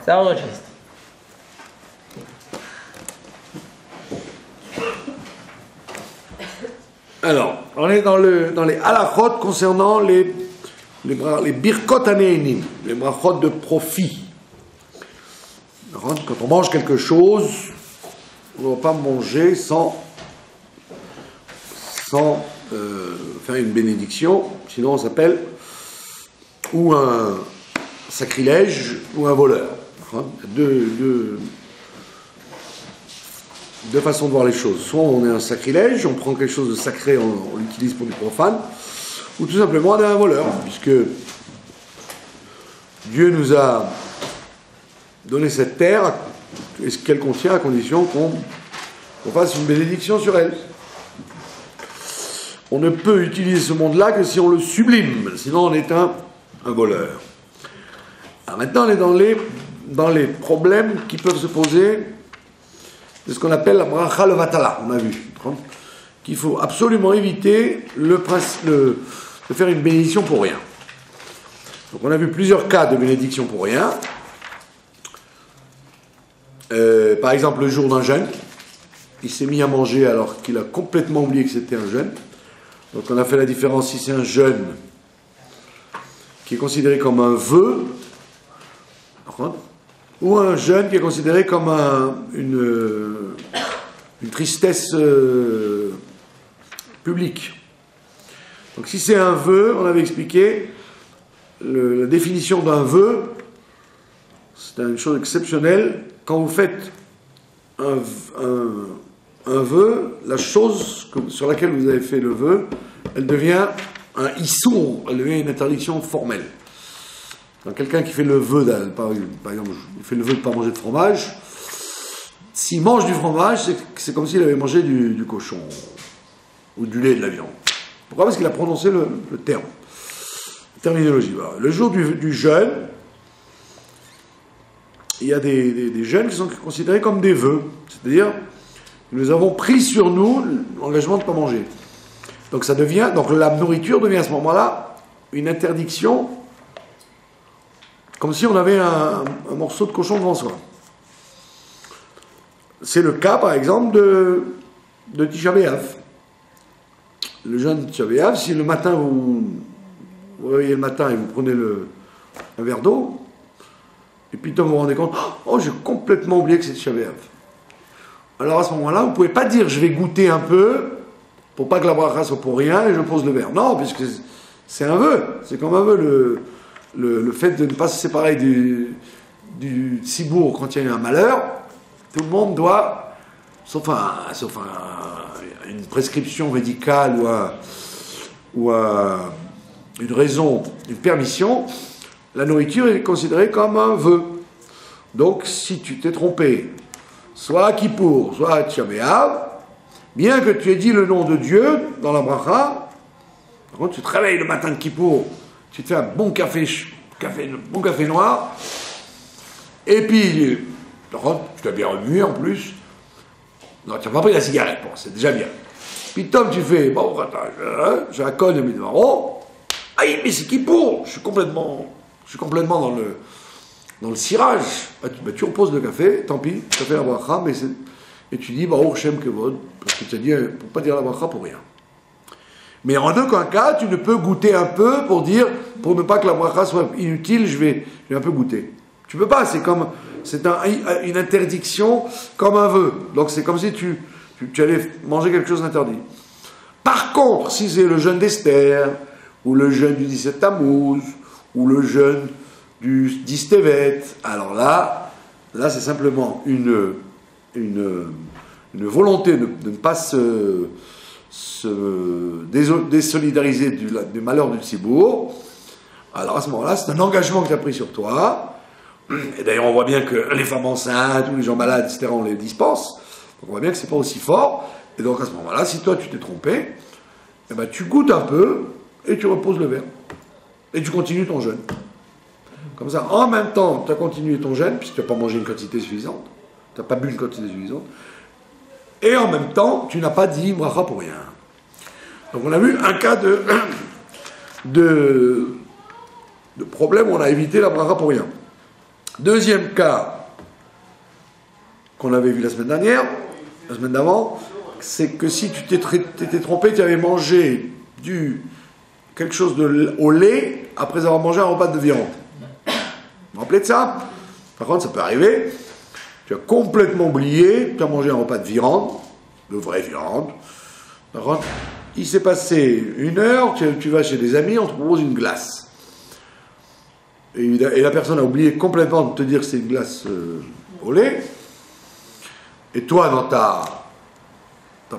Ça enregistre. Alors, on est dans les halachot concernant les birkot aneinim, les brachot de profit. Quand on mange quelque chose, on ne doit pas manger sans faire une bénédiction, sinon on s'appelle ou un sacrilège ou un voleur. Deux façons de voir les choses. Soit on est un sacrilège, on prend quelque chose de sacré, on l'utilise pour du profane, ou tout simplement on est un voleur, puisque Dieu nous a donné cette terre, et ce qu'elle contient à condition qu'on fasse une bénédiction sur elle. On ne peut utiliser ce monde-là que si on le sublime, sinon on est un voleur. Alors maintenant on est dans les problèmes qui peuvent se poser de ce qu'on appelle la bracha levatala, on a vu, qu'il faut absolument éviter de faire une bénédiction pour rien. Donc on a vu plusieurs cas de bénédiction pour rien. Par exemple le jour d'un jeûne, il s'est mis à manger alors qu'il a complètement oublié que c'était un jeûne. Donc on a fait la différence si c'est un jeûne qui est considéré comme un vœu, ou un jeûne qui est considéré comme une tristesse publique. Donc si c'est un vœu, on avait expliqué la définition d'un vœu, c'est une chose exceptionnelle. Quand vous faites un vœu, la chose sur laquelle vous avez fait le vœu, elle devient un issour, elle devient une interdiction formelle. Donc quelqu'un qui fait le vœu, par exemple, il fait le vœu de ne pas manger de fromage, s'il mange du fromage, c'est comme s'il avait mangé du cochon, ou du lait, de la viande. Pourquoi ? Parce qu'il a prononcé le terme. Terminologie. Voilà. Le jour du jeûne, il y a des jeûnes qui sont considérés comme des vœux. C'est-à-dire, nous avons pris sur nous l'engagement de ne pas manger. Donc la nourriture devient à ce moment-là une interdiction, comme si on avait un morceau de cochon devant soi. C'est le cas, par exemple, de Tisha B'Av. Le jeûne de Tisha B'Av, si le matin vous réveillez le matin et vous prenez un verre d'eau, et puis vous vous rendez compte, oh, j'ai complètement oublié que c'est Tisha B'Av. Alors à ce moment-là, vous ne pouvez pas dire je vais goûter un peu, pour pas que la bracha soit pour rien, et je pose le verre. Non, puisque c'est un vœu. C'est comme un vœu. Le fait de ne pas se séparer du cibourg quand il y a eu un malheur, tout le monde doit, sauf une prescription médicale ou une raison, une permission, la nourriture est considérée comme un vœu. Donc si tu t'es trompé, soit à Kippour, soit à Tisha B'Av, bien que tu aies dit le nom de Dieu dans la bracha, par contre tu te réveilles le matin de Kippour, tu te fais un bon café noir, et puis tu t'as bien remué en plus. Non, tu n'as pas pris la cigarette, bon, c'est déjà bien. Puis Tom, tu fais, bon, j'ai un col de mes marrons, aïe, mais c'est Kippour, je suis complètement dans le cirage. Tu reposes le café, tant pis, tu as fait la bracha, et tu dis, Baruch Shem Kevod, parce que tu as dit, pour ne pas dire la bracha pour rien. Mais en aucun cas, tu ne peux goûter un peu pour ne pas que la bracha soit inutile, je vais un peu goûter. Tu peux pas, c'est une interdiction comme un vœu. Donc c'est comme si tu allais manger quelque chose d'interdit. Par contre, si c'est le jeûne d'Esther, ou le jeûne du 17 Tammuz, ou le jeûne du 10 Tevet, alors là c'est simplement une volonté de ne pas se désolidariser du malheur du Tzibour. Alors à ce moment-là, c'est un engagement que tu as pris sur toi. Et d'ailleurs, on voit bien que les femmes enceintes ou les gens malades, etc., on les dispense. Donc on voit bien que c'est pas aussi fort. Et donc à ce moment-là, si toi tu t'es trompé, eh ben, tu goûtes un peu et tu reposes le verre. Et tu continues ton jeûne. Comme ça, en même temps, tu as continué ton jeûne, puisque tu n'as pas mangé une quantité suffisante. Tu n'as pas bu une quantité suffisante. Et en même temps, tu n'as pas dit bracha pour rien. Donc on a vu un cas de problème où on a évité la bracha pour rien. Deuxième cas qu'on avait vu la semaine dernière, la semaine d'avant, c'est que si tu t'étais trompé, tu avais mangé quelque chose au lait après avoir mangé un repas de viande. Vous vous rappelez de ça? Par contre, ça peut arriver, tu as complètement oublié, tu as mangé un repas de viande, de vraie viande. Par contre, il s'est passé 1 heure, tu vas chez des amis, on te propose une glace. Et la personne a oublié complètement de te dire que c'est une glace au lait. Et toi, dans ta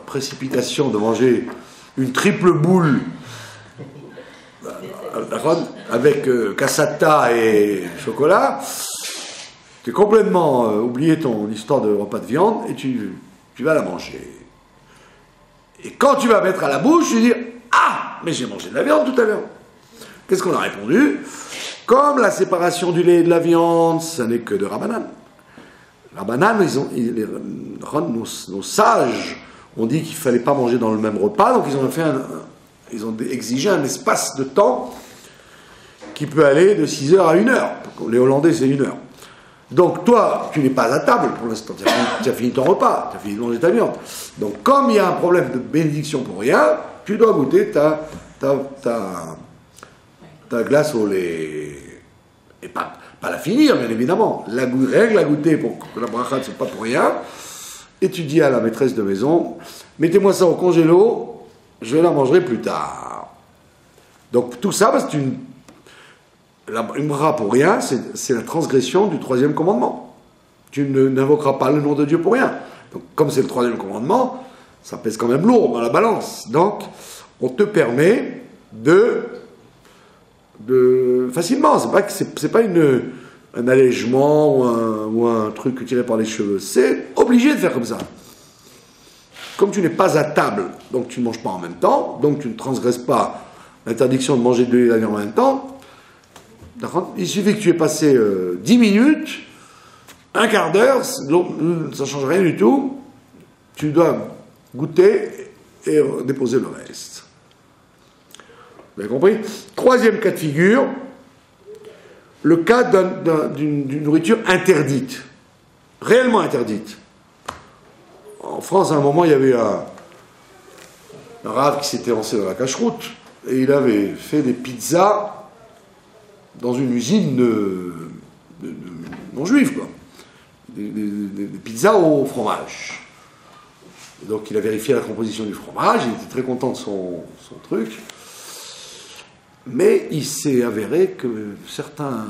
précipitation de manger une triple boule avec cassata et chocolat, tu as complètement oublié ton histoire de repas de viande et tu vas la manger. Et quand tu vas mettre à la bouche, tu dis « Ah, mais j'ai mangé de la viande tout à l'heure !» Qu'est-ce qu'on a répondu? Comme la séparation du lait et de la viande, ça n'est que de Rabbanan. Rabbanan, nos sages ont dit qu'il ne fallait pas manger dans le même repas, donc ils ont exigé un espace de temps qui peut aller de 6 heures à 1 heure. Les Hollandais, c'est 1 heure. Donc toi, tu n'es pas à table pour l'instant, tu as fini ton repas, tu as fini de manger ta viande. Donc comme il y a un problème de bénédiction pour rien, tu dois goûter ta glace au lait. Et pas la finir, bien évidemment. Règle à goûter pour que la bracha ne soit pas pour rien. Et tu dis à la maîtresse de maison, mettez-moi ça au congélo, je la mangerai plus tard. Donc tout ça, c'est une bracha pour rien, c'est la transgression du 3e commandement. Tu n'invoqueras pas le nom de Dieu pour rien. Donc comme c'est le 3e commandement, ça pèse quand même lourd dans la balance. Donc on te permet facilement, c'est pas un allègement ou un truc tiré par les cheveux, c'est obligé de faire comme ça. Comme tu n'es pas à table, donc tu ne manges pas en même temps, donc tu ne transgresses pas l'interdiction de manger de l'huile et de la viande en même temps, il suffit que tu aies passé 10 minutes, un quart d'heure, ça ne change rien du tout, tu dois goûter et déposer le reste. Vous avez compris? 3e cas de figure, le cas d'une nourriture interdite, réellement interdite. En France, à un moment, il y avait un rave qui s'était lancé dans la cacheroute, et il avait fait des pizzas dans une usine non-juive, quoi. Des pizzas au fromage. Et donc il a vérifié la composition du fromage, il était très content de son truc. Mais il s'est avéré que certaines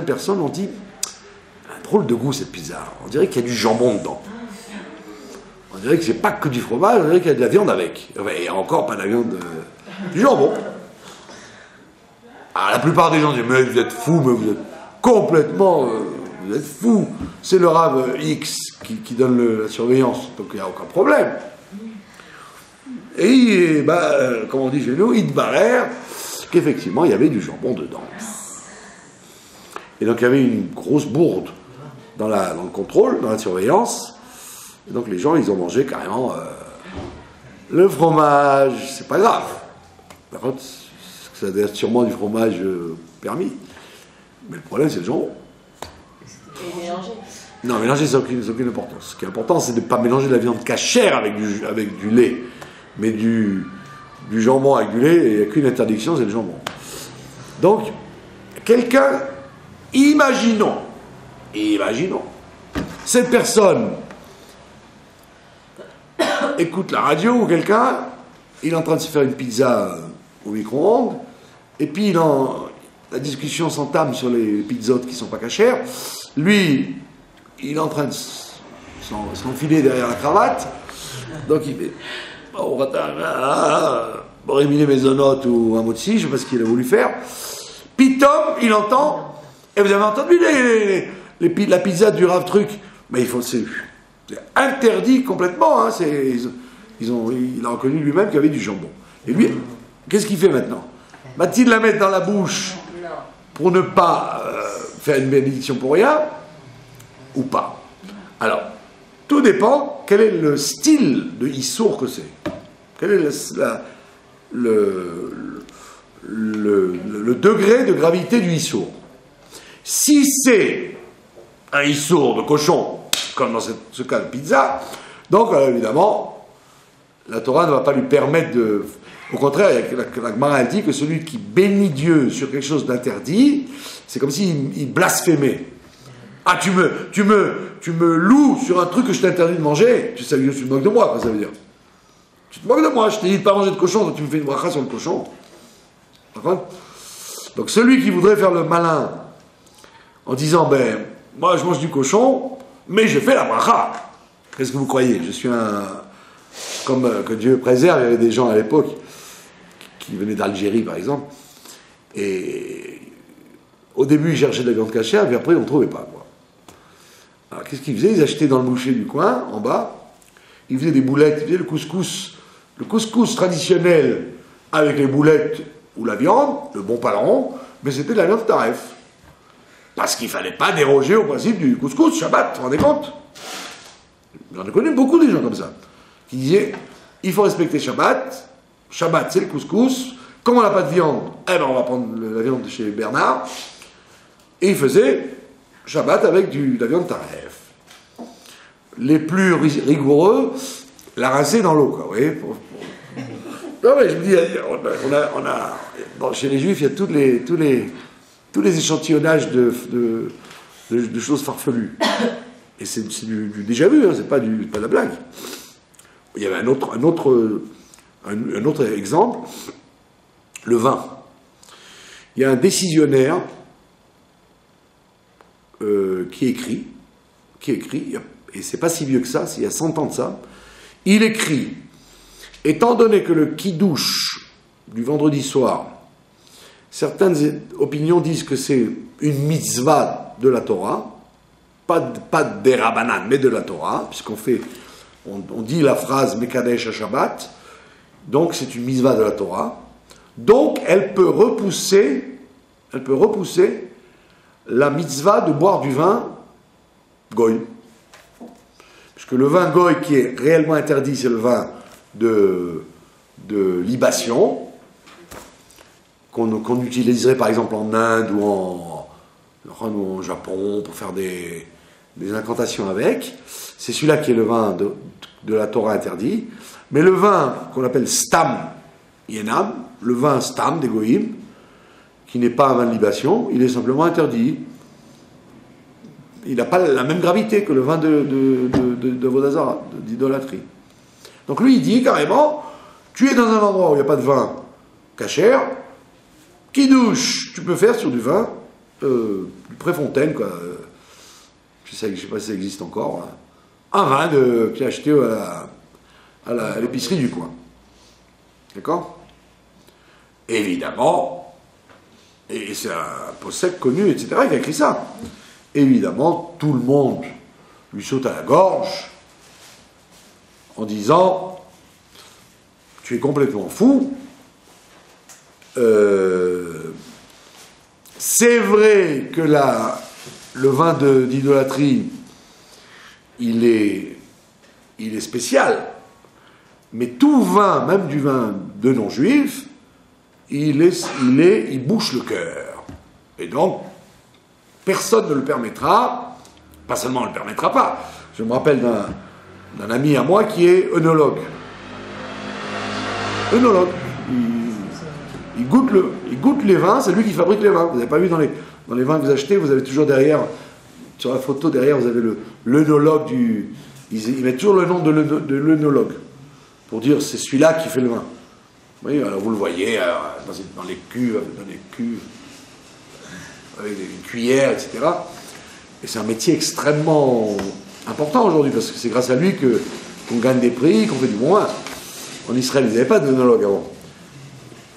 personnes ont dit un drôle de goût cette pizza. On dirait qu'il y a du jambon dedans. On dirait que c'est pas que du fromage, on dirait qu'il y a de la viande avec. Enfin, il n'y a encore pas de la viande, du jambon. Ah, la plupart des gens disent mais vous êtes fous, mais vous êtes complètement, vous êtes fous. C'est le Rav X qui donne la surveillance, donc il n'y a aucun problème. Et, comme on dit chez nous, il barère qu'effectivement, il y avait du jambon dedans. Et donc, il y avait une grosse bourde dans le contrôle, dans la surveillance. Et donc, les gens, ils ont mangé carrément le fromage. C'est pas grave. Par contre, ça doit être sûrement du fromage permis. Mais le problème, c'est le jambon. Et mélanger. Non, mélanger, ça n'a aucune importance. Ce qui est important, c'est de ne pas mélanger de la viande cachère avec du lait. Mais du jambon avec du lait, il n'y a qu'une interdiction, c'est le jambon. Donc, quelqu'un, imaginons, cette personne écoute la radio ou quelqu'un, il est en train de se faire une pizza au micro-ondes, et puis la discussion s'entame sur les pizzotes qui ne sont pas cachères. Lui, il est en train de s'enfiler derrière la cravate, donc il fait... Pour éliminer maisonnote ou un motzi, je ne sais pas ce qu'il a voulu faire. Pitom, il entend, et vous avez entendu la pizza du Rav Truc, mais c'est interdit complètement, hein, il a reconnu lui-même qu'il y avait du jambon. Et lui, qu'est-ce qu'il fait maintenant? Va-t-il la mettre dans la bouche pour ne pas faire une bénédiction pour rien, ou pas? Alors, tout dépend quel est le style de Issour que c'est. Quel est le degré de gravité du Issour. Si c'est un issour de cochon, comme dans ce cas de pizza, donc évidemment, la Torah ne va pas lui permettre de... Au contraire, la Gemara dit que celui qui bénit Dieu sur quelque chose d'interdit, c'est comme s'il blasphémait. Ah, tu me loues sur un truc que je t'interdis de manger, tu te moques de moi, quoi, ça veut dire. Tu te moques de moi, je t'ai dit de pas manger de cochon, donc tu me fais une bracha sur le cochon. D'accord ? Donc celui qui voudrait faire le malin en disant, ben, moi je mange du cochon, mais je fais la bracha. Qu'est-ce que vous croyez ? Je suis un... Comme que Dieu préserve, il y avait des gens à l'époque qui venaient d'Algérie, par exemple, et au début ils cherchaient de la viande cachère, puis après ils n'en trouvaient pas, quoi. Alors qu'est-ce qu'ils faisaient ? Ils achetaient dans le boucher du coin, en bas, ils faisaient des boulettes, ils faisaient le couscous traditionnel avec les boulettes ou la viande, le bon paleron, mais c'était de la viande taref. Parce qu'il ne fallait pas déroger au principe du couscous, Shabbat, vous vous rendez compte ? J'en ai connu beaucoup des gens comme ça, qui disaient, il faut respecter Shabbat, Shabbat c'est le couscous, comme on n'a pas de viande, eh ben on va prendre la viande de chez Bernard, et ils faisaient Shabbat avec de la viande taref. Les plus rigoureux, la rincer dans l'eau, quoi, vous voyez. Non mais je me dis, bon, chez les Juifs, il y a tous les échantillonnages de choses farfelues. Et c'est du déjà vu, hein, c'est pas de la blague. Il y avait un autre exemple, le vin. Il y a un décisionnaire qui écrit, et c'est pas si vieux que ça, c'est il y a 100 ans de ça, il écrit, étant donné que le kidouche du vendredi soir, certaines opinions disent que c'est une mitzvah de la Torah, pas des Rabbanan, mais de la Torah, puisqu'on dit la phrase Mekadesh HaShabbat, donc c'est une mitzvah de la Torah, donc elle peut repousser la mitzvah de boire du vin goy. Puisque le vin goy qui est réellement interdit, c'est le vin de libation, qu'on utiliserait par exemple en Inde ou en Japon pour faire des incantations avec. C'est celui-là qui est le vin de la Torah interdit. Mais le vin qu'on appelle Stam Yenam, le vin Stam des Goïm, qui n'est pas un vin de libation, il est simplement interdit. Il n'a pas la même gravité que le vin de Vodazara, d'idolâtrie. Donc lui, il dit carrément, tu es dans un endroit où il n'y a pas de vin cachère, kidouche, tu peux faire sur du vin du Préfontaine, quoi. Je sais pas si ça existe encore. Un vin que tu as acheté à l'épicerie du coin. D'accord ? Évidemment, et c'est un possède connu, etc., qui a écrit ça. Évidemment, tout le monde lui saute à la gorge en disant « Tu es complètement fou. C'est vrai que le vin d'idolâtrie, il est spécial, mais tout vin, même du vin de non-juif, il bouche le cœur. Et donc, personne ne le permettra, pas seulement on ne le permettra pas. Je me rappelle d'un ami à moi qui est œnologue. Œnologue. Il goûte les vins, c'est lui qui fabrique les vins. Vous n'avez pas vu dans les vins que vous achetez, vous avez toujours derrière, sur la photo derrière, vous avez l'œnologue ils mettent toujours le nom de l'œnologue, pour dire c'est celui-là qui fait le vin. Vous voyez, alors vous le voyez dans les cuves, avec des cuillères, etc. Et c'est un métier extrêmement important aujourd'hui, parce que c'est grâce à lui qu'on gagne des prix, qu'on fait du bon vin. En Israël, ils n'avaient pas d'œnologue avant.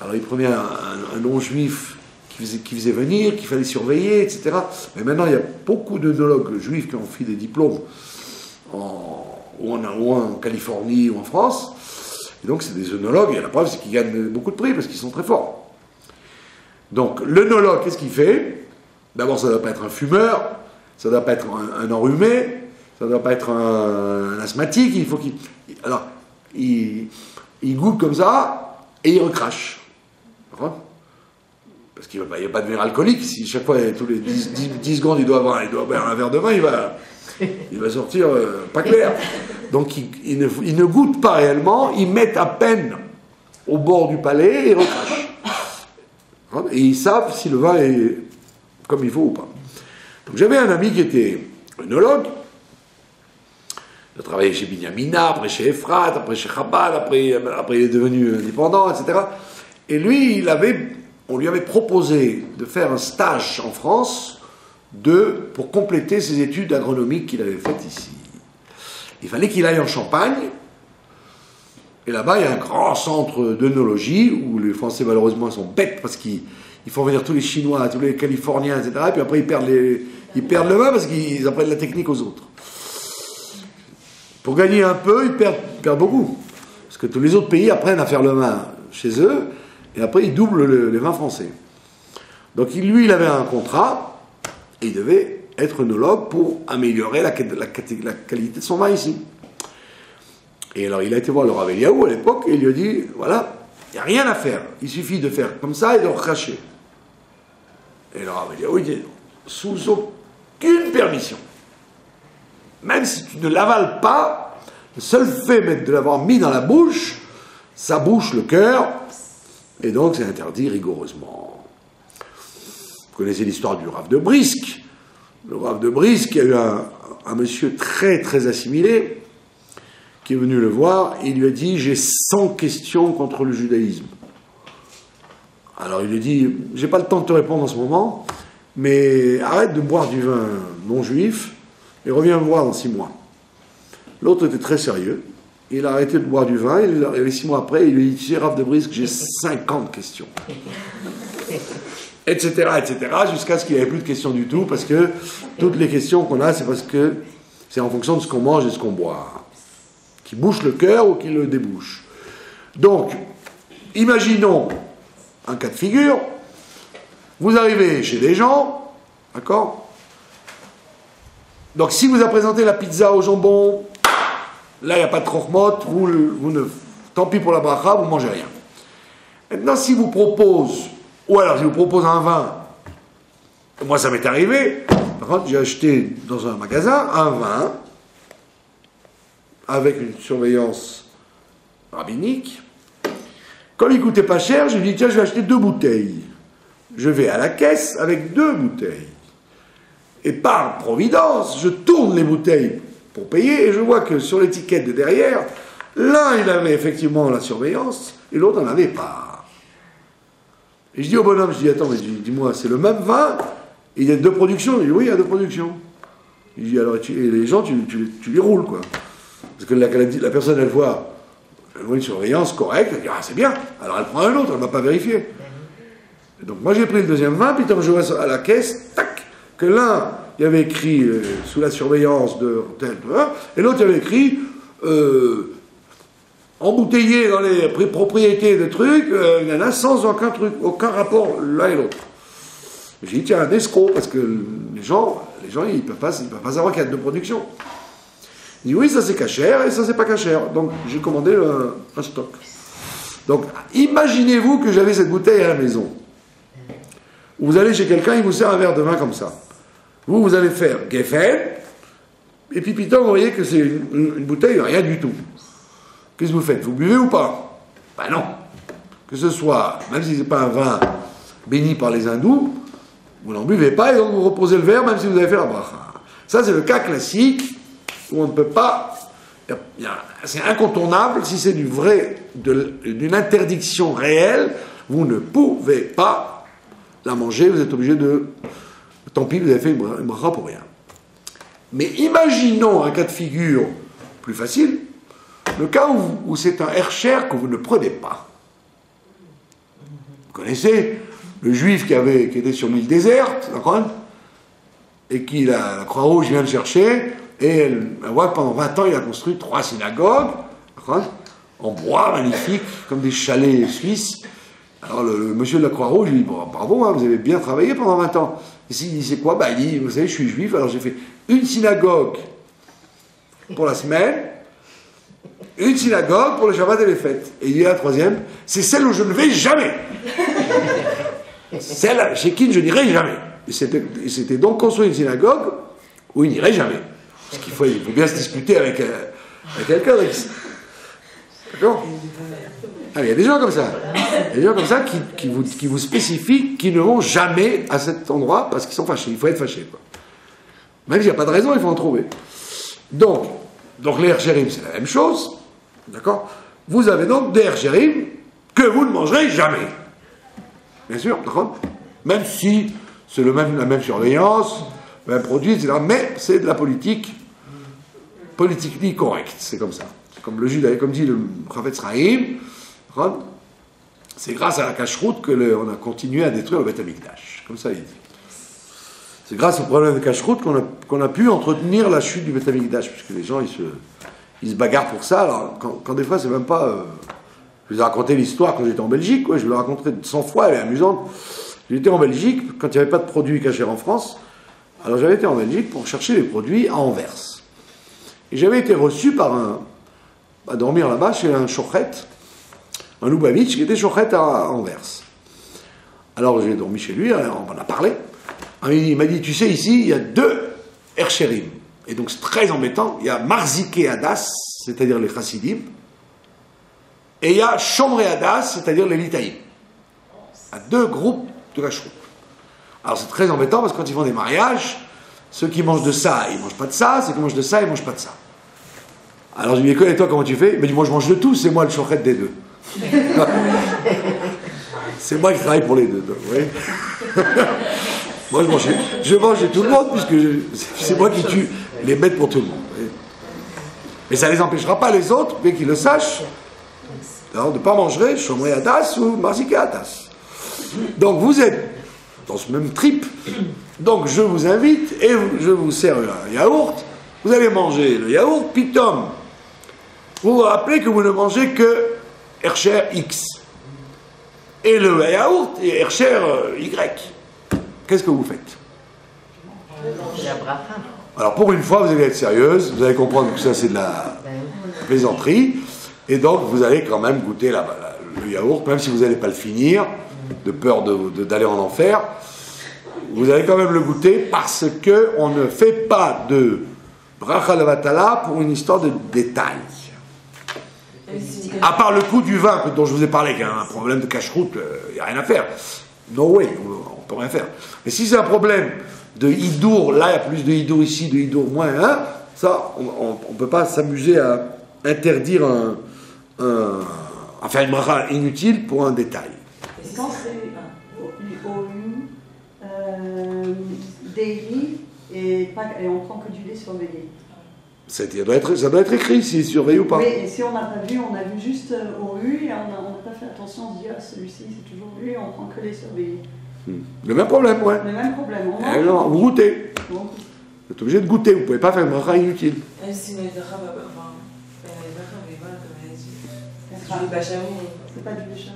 Alors il prenait un non-juif qui faisait venir, qu'il fallait surveiller, etc. Mais maintenant, il y a beaucoup d'œnologues juifs qui ont fait des diplômes ou en Californie ou en France. Et donc, c'est des œnologues, et la preuve, c'est qu'ils gagnent beaucoup de prix, parce qu'ils sont très forts. Donc, l'œnologue, qu'est-ce qu'il fait ? D'abord, ça ne doit pas être un fumeur, ça ne doit pas être un enrhumé, ça ne doit pas être un asthmatique, il faut alors, il goûte comme ça, et il recrache. parce qu'il ne va pas devenir alcoolique. Si chaque fois, tous les 10 secondes, il doit boire un verre de vin, il va sortir pas clair. Donc il ne goûte pas réellement, ils mettent à peine au bord du palais et recrachent. Et ils savent si le vin est comme il faut ou pas. Donc j'avais un ami qui était œnologue. Il a travaillé chez Binyamina, après chez Efrat, après chez Chabad, après il est devenu indépendant, etc. Et lui, on lui avait proposé de faire un stage en France pour compléter ses études agronomiques qu'il avait faites ici. Il fallait qu'il aille en Champagne, et là-bas, il y a un grand centre d'œnologie, où les Français, malheureusement, sont bêtes, parce qu'ils font venir tous les Chinois, tous les Californiens, etc., et puis après, ils perdent le vin, parce qu'ils apprennent la technique aux autres. Pour gagner un peu, ils perdent beaucoup. Parce que tous les autres pays apprennent à faire le vin chez eux, et après, ils doublent les vins français. Donc, lui, il avait un contrat, et il devait être œnologue pour améliorer la qualité de son vin ici. Et alors, il a été voir le Rav Eliaou à l'époque, et il lui a dit, voilà, il n'y a rien à faire, il suffit de faire comme ça et de recracher. Et le Rav Eliaou, il dit, sous aucune permission, même si tu ne l'avales pas, le seul fait de l'avoir mis dans la bouche, ça bouche le cœur, et donc c'est interdit rigoureusement. Vous connaissez l'histoire du Rav de Brisk. Le Rav de Brisk, il y a eu un monsieur très très assimilé, qui est venu le voir, et il lui a dit, j'ai 100 questions contre le judaïsme. Alors il lui a dit, j'ai pas le temps de te répondre en ce moment, mais arrête de boire du vin non juif, et reviens me voir dans 6 mois. L'autre était très sérieux, il a arrêté de boire du vin, et 6 mois après, il lui a dit, tu sais, Rav de Brisk, j'ai 50 questions. Etc., etc., jusqu'à ce qu'il n'y avait plus de questions du tout, parce que toutes les questions qu'on a, c'est parce que c'est en fonction de ce qu'on mange et de ce qu'on boit, qui bouche le cœur ou qui le débouche. Donc, imaginons un cas de figure, vous arrivez chez des gens, d'accord? Donc, si vous a présenté la pizza au jambon, là, il n'y a pas de croque-motte, tant pis pour la bracha, vous ne mangez rien. Maintenant, si vous propose, ou alors je vous propose un vin, moi ça m'est arrivé, par contre, j'ai acheté dans un magasin un vin, avec une surveillance rabbinique. Comme il coûtait pas cher, j'ai dit, tiens, je vais acheter 2 bouteilles. Je vais à la caisse avec 2 bouteilles. Et par providence, je tourne les bouteilles pour payer, et je vois que sur l'étiquette de derrière, l'un, il avait effectivement la surveillance, et l'autre n'en avait pas. Et je dis au bonhomme, je dis, attends, mais dis-moi, c'est le même vin, et il y a 2 productions. Il dit, oui, il y a 2 productions. Il dit, alors, et les gens, tu les roules, quoi. Parce que la personne, elle voit une surveillance correcte, elle dit, ah, c'est bien. Alors elle prend un autre, elle ne va pas vérifier. Et donc moi j'ai pris le deuxième vin, puis quand je vois à la caisse, tac, que l'un, il y avait écrit sous la surveillance de tel, et l'autre, il y avait écrit embouteillé dans les propriétés de trucs, il y en a sans aucun rapport l'un et l'autre. J'ai dit, tiens, un escroc, parce que les gens ils ne peuvent pas savoir qu'il y a 2 productions. Il dit, oui, ça c'est cachère et ça c'est pas cachère. Donc j'ai commandé un stock. Donc imaginez-vous que j'avais cette bouteille à la maison. Vous allez chez quelqu'un, il vous sert un verre de vin comme ça. Vous allez faire Geffen, et puis putain, vous voyez que c'est une bouteille, rien du tout. Qu'est-ce que vous faites? Vous buvez ou pas? Ben non. Que ce soit, même si ce n'est pas un vin béni par les hindous, vous n'en buvez pas et donc vous reposez le verre même si vous avez fait la bracha. Ça c'est le cas classique où on ne peut pas, c'est incontournable, si c'est d'une interdiction réelle, vous ne pouvez pas la manger, vous êtes obligé de, tant pis, vous avez fait une bracha pour rien. Mais imaginons un cas de figure plus facile, le cas où c'est un hercher que vous ne prenez pas. Vous connaissez le juif qui était sur l'île déserte, d'accord, et qui la Croix-Rouge vient le chercher, et elle voit que pendant 20 ans, il a construit 3 synagogues, en bois, magnifiques, comme des chalets suisses. Alors le monsieur de la Croix-Rouge lui dit, bon, bravo, hein, vous avez bien travaillé pendant 20 ans. Et il dit, c'est quoi? Il dit, vous savez, je suis juif, alors j'ai fait une synagogue pour la semaine, une synagogue pour le Shabbat et les fêtes. Et il y a la 3e, c'est celle où je ne vais jamais. celle chez qui je n'irai jamais. Et c'était donc construire une synagogue où il n'irait jamais. Parce qu'il faut bien se disputer avec quelqu'un. D'accord? Ah, il y a des gens comme ça. Il y a des gens comme ça qui vous spécifient qu'ils ne vont jamais à cet endroit parce qu'ils sont fâchés. Il faut être fâché, quoi. Même s'il n'y a pas de raison, il faut en trouver. Donc les Herchérim, c'est la même chose. D'accord? Vous avez donc des Herchérim que vous ne mangerez jamais. Bien sûr, d'accord? Même si c'est la même surveillance, le même produit, etc. Mais c'est de la politiquement correcte. C'est comme ça. C'est comme le judaïsme, comme dit le Chafetz Chaim. C'est grâce à la cacheroute qu'on a continué à détruire le Beth Amikdash. Comme ça, il dit. C'est grâce au problème de cacheroute qu'on a pu entretenir la chute du Beth Amikdash, puisque les gens, ils se bagarrent pour ça. Alors, quand des fois, c'est même pas... je vous ai raconté l'histoire quand j'étais en Belgique, je vous l'ai raconté 100 fois, elle est amusante. J'étais en Belgique, quand il n'y avait pas de produits cachés en France, alors j'avais été en Belgique pour chercher les produits à Anvers. Et j'avais été reçu à dormir là-bas chez un chochet, un Lubavitch qui était chochet à Anvers. Alors j'ai dormi chez lui, on en a parlé. Il m'a dit, tu sais, ici, il y a 2 Herchérim. Et donc c'est très embêtant. Il y a Marziké Hadas, c'est-à-dire les Chassidim, et il y a Shomrei Hadas, c'est-à-dire les Litaïm. Il y a 2 groupes de cacheroute. Alors c'est très embêtant parce que quand ils font des mariages, ceux qui mangent de ça, ils ne mangent pas de ça, ceux qui mangent de ça, ils ne mangent pas de ça. Alors je lui dis, et toi, comment tu fais? Il m'a dit, moi je mange de tout, c'est moi le chochet des 2. C'est moi qui travaille pour les 2, vous voyez. Moi je mange tout le monde, puisque c'est moi qui tue les bêtes pour tout le monde. Mais ça ne les empêchera pas les autres, mais qu'ils le sachent, de ne pas manger Shomrei Hadas ou Marziké Hadas. Donc vous êtes dans ce même trip, donc je vous invite et je vous sers un yaourt, vous allez manger le yaourt, pitom. Vous vous rappelez que vous ne mangez que Hercher X. Et le yaourt est Hercher Y. Qu'est-ce que vous faites? Alors pour une fois, vous allez être sérieuse, vous allez comprendre que ça c'est de la plaisanterie, et donc vous allez quand même goûter le yaourt, même si vous n'allez pas le finir, de peur d'aller en enfer, vous allez quand même le goûter parce qu'on ne fait pas de bracha levatala pour une histoire de détail. À part le coup du vin dont je vous ai parlé, qui a un problème de cache-route, il n'y a rien à faire. No way, on ne peut rien faire. Mais si c'est un problème de hidour, là il y a plus de hidour ici, de hidour moins, hein, ça, on ne peut pas s'amuser à interdire à faire une bracha inutile pour un détail. Quand c'est dairy et on prend que du lait surveillé. Ça doit être écrit s'il est surveillé ou pas. Oui, et si on n'a pas vu, on a vu juste OU et on n'a pas fait attention, on se dit ah celui-ci c'est toujours lui, on prend que les surveillés. Le même problème, ouais. Le même problème. Non, vous goûtez. Vous êtes obligé de goûter, vous ne pouvez pas faire une bracha inutile.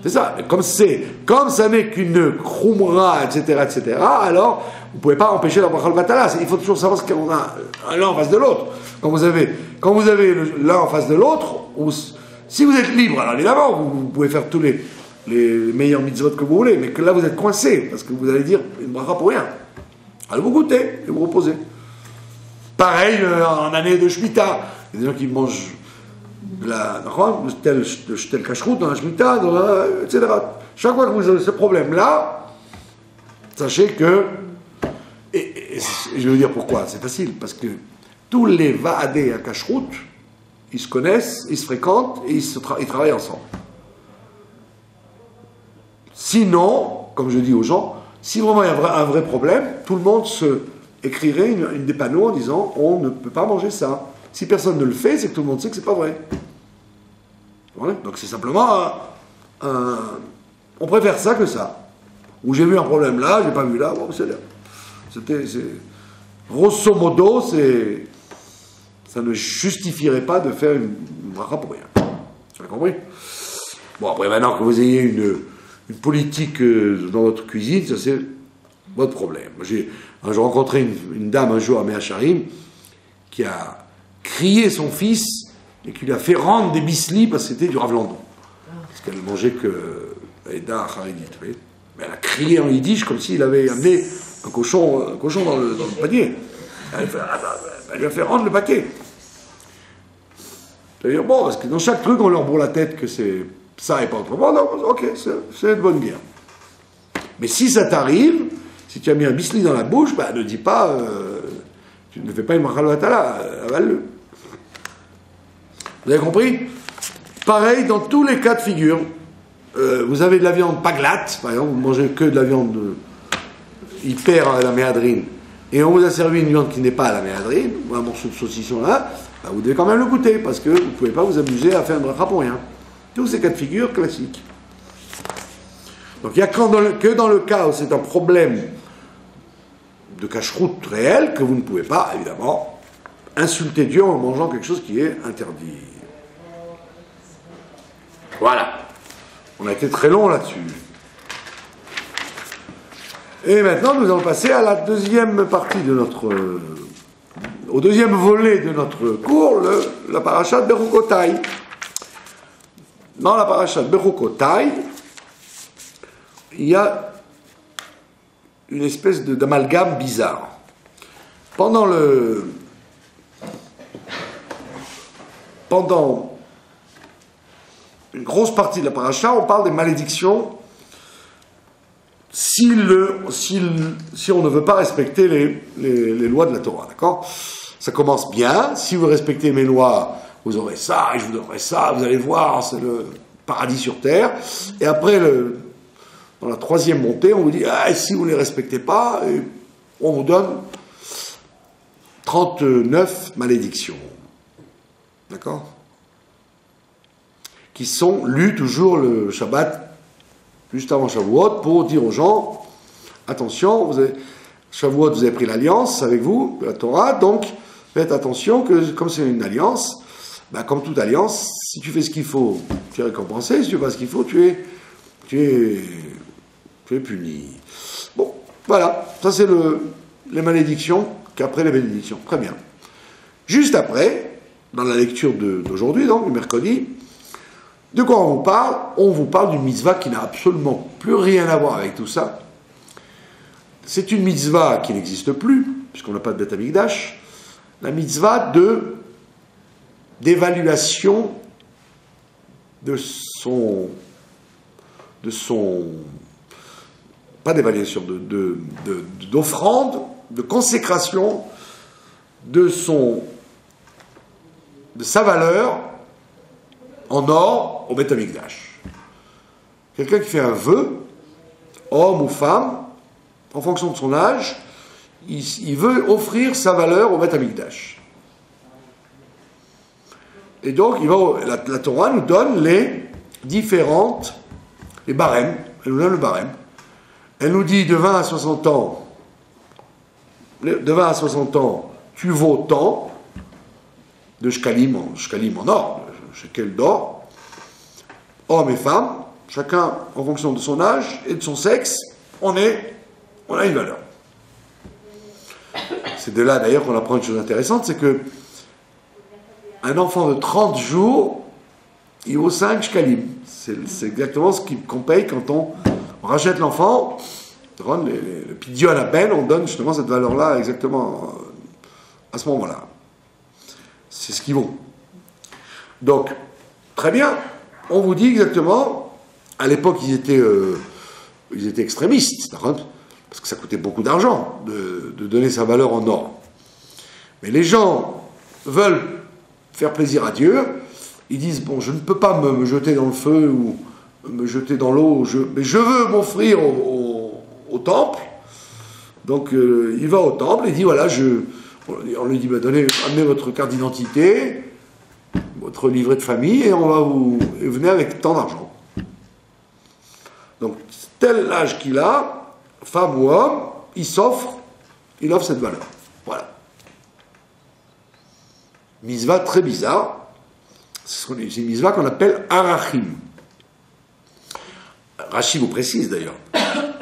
C'est ça, comme ça n'est qu'une khumra, etc., alors vous ne pouvez pas empêcher la bracha levatala. Il faut toujours savoir ce qu'on a l'un en face de l'autre. Quand vous avez l'un en face de l'autre, si vous êtes libre, alors évidemment, vous pouvez faire tous les meilleurs mitzvot que vous voulez, mais que là vous êtes coincé, parce que vous allez dire une bracha pour rien. Alors vous goûtez et vous reposez. Pareil, en année de Shemitah, il y a des gens qui mangent tel cache-route dans la Shemitah, etc. Chaque fois que vous avez ce problème-là, sachez que, et je vais vous dire pourquoi, c'est facile, parce que tous les vaadés à cache-route, ils se connaissent, ils se fréquentent et ils travaillent ensemble. Sinon, comme je dis aux gens, si vraiment il y a un vrai problème, tout le monde se écrirait des panneaux en disant on ne peut pas manger ça. Si personne ne le fait, c'est que tout le monde sait que c'est pas vrai. Voilà. Donc c'est simplement on préfère ça que ça. Ou j'ai vu un problème là, j'ai pas vu là, bon, c'est grosso modo, ça ne justifierait pas de faire une bracha pour rien. Tu as compris? Bon, après maintenant que vous ayez une politique dans votre cuisine, ça c'est votre problème. J'ai rencontré une dame un jour à Mea Sharim qui a crié son fils et qui lui a fait rendre des bislis parce que c'était du Rav Landon. Parce qu'elle mangeait que Eda Haridit, vous voyez. Mais elle a crié en yiddish comme s'il avait amené un cochon dans le panier. Elle lui a fait rendre le paquet. C'est-à-dire, bon, parce que dans chaque truc, on leur bourre la tête que c'est ça et pas autrement. Non, ok, c'est une bonne guerre. Mais si ça t'arrive, si tu as mis un bisli dans la bouche, bah, ne dis pas, tu ne fais pas une machaloatala, avale-le. Vous avez compris? Pareil dans tous les cas de figure. Vous avez de la viande pas glatte, par exemple, vous mangez que de la viande hyper à la méadrine, et on vous a servi une viande qui n'est pas à la méadrine, ou un morceau de saucisson là, bah, vous devez quand même le goûter, parce que vous ne pouvez pas vous amuser à faire un bracha pour rien. Tous ces cas de figure classiques. Donc il n'y a que dans le cas où c'est un problème de cache-route réel que vous ne pouvez pas, évidemment, insulter Dieu en mangeant quelque chose qui est interdit. Voilà. On a été très long là-dessus. Et maintenant, nous allons passer à la deuxième partie de au deuxième volet de notre cours, la paracha de Bechukotai. Dans la paracha de Bechukotai, il y a une espèce d'amalgame bizarre. Pendant une grosse partie de la paracha, on parle des malédictions si on ne veut pas respecter les lois de la Torah, d'accord? Ça commence bien, si vous respectez mes lois, vous aurez ça, et je vous donnerai ça, vous allez voir, c'est le paradis sur terre. Et après, dans la troisième montée, on vous dit, si vous ne les respectez pas, on vous donne 39 malédictions. D'accord? Qui sont lues toujours le Shabbat, juste avant Shavuot, pour dire aux gens, attention, Shavuot, vous avez pris l'alliance avec vous, la Torah, donc faites attention que, comme c'est une alliance, bah, comme toute alliance, si tu fais ce qu'il faut, tu es récompensé, si tu fais pas ce qu'il faut, tu es puni. Bon, voilà, ça c'est les malédictions qu'après les bénédictions. Très bien. Juste après, dans la lecture d'aujourd'hui, donc, du mercredi, de quoi on vous parle? On vous parle d'une mitzvah qui n'a absolument plus rien à voir avec tout ça. C'est une mitzvah qui n'existe plus, puisqu'on n'a pas de Beth Amikdash. La mitzvah d'évaluation de son pas d'évaluation, d'offrande, de consécration de sa valeur en or au Beth Amikdash. Quelqu'un qui fait un vœu, homme ou femme, en fonction de son âge, il veut offrir sa valeur au Beth Amikdash. Et donc, la Torah nous donne les barèmes. Elle nous donne le barème. Elle nous dit de 20 à 60 ans, tu vaux tant de shkalim en or, shekel d'or, hommes et femmes, chacun en fonction de son âge et de son sexe, on a une valeur. C'est de là d'ailleurs qu'on apprend une chose intéressante, c'est que un enfant de 30 jours, il vaut 5 shkalim. C'est exactement ce qu'on paye quand on rachète l'enfant, le pidion à la peine, on donne justement cette valeur-là exactement à ce moment-là. C'est ce qu'ils vaut. Donc, très bien, on vous dit exactement, à l'époque ils étaient extrémistes, parce que ça coûtait beaucoup d'argent de donner sa valeur en or. Mais les gens veulent faire plaisir à Dieu, ils disent, bon, je ne peux pas me jeter dans le feu ou me jeter dans l'eau, mais je veux m'offrir au temple. Donc il va au temple et dit, voilà, on lui dit, amenez votre carte d'identité, votre livret de famille, et venez avec tant d'argent. Donc, tel l'âge qu'il a, femme ou homme, il offre cette valeur. Voilà. Mitzvah très bizarre. C'est une mitzvah qu'on appelle arachim. Rashi vous précise d'ailleurs.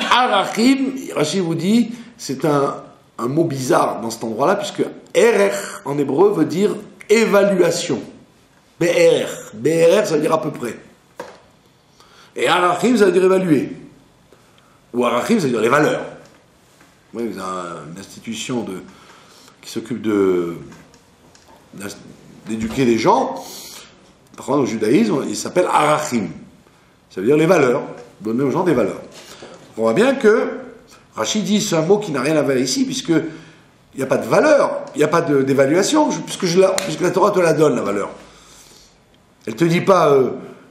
Arachim, Rashi vous dit, c'est un mot bizarre dans cet endroit-là, puisque erech en hébreu veut dire évaluation. BRR, ça veut dire à peu près. Et arachim, ça veut dire évaluer. ou arachim, c'est-à-dire les valeurs. Oui, vous avez une institution qui s'occupe d'éduquer les gens. Par contre, au judaïsme, il s'appelle arachim. Ça veut dire les valeurs, donner aux gens des valeurs. On voit bien que Rachid dit c'est un mot qui n'a rien à voir ici, puisque il n'y a pas de valeur, il n'y a pas d'évaluation, puisque la Torah te la donne, la valeur. Elle ne te dit pas,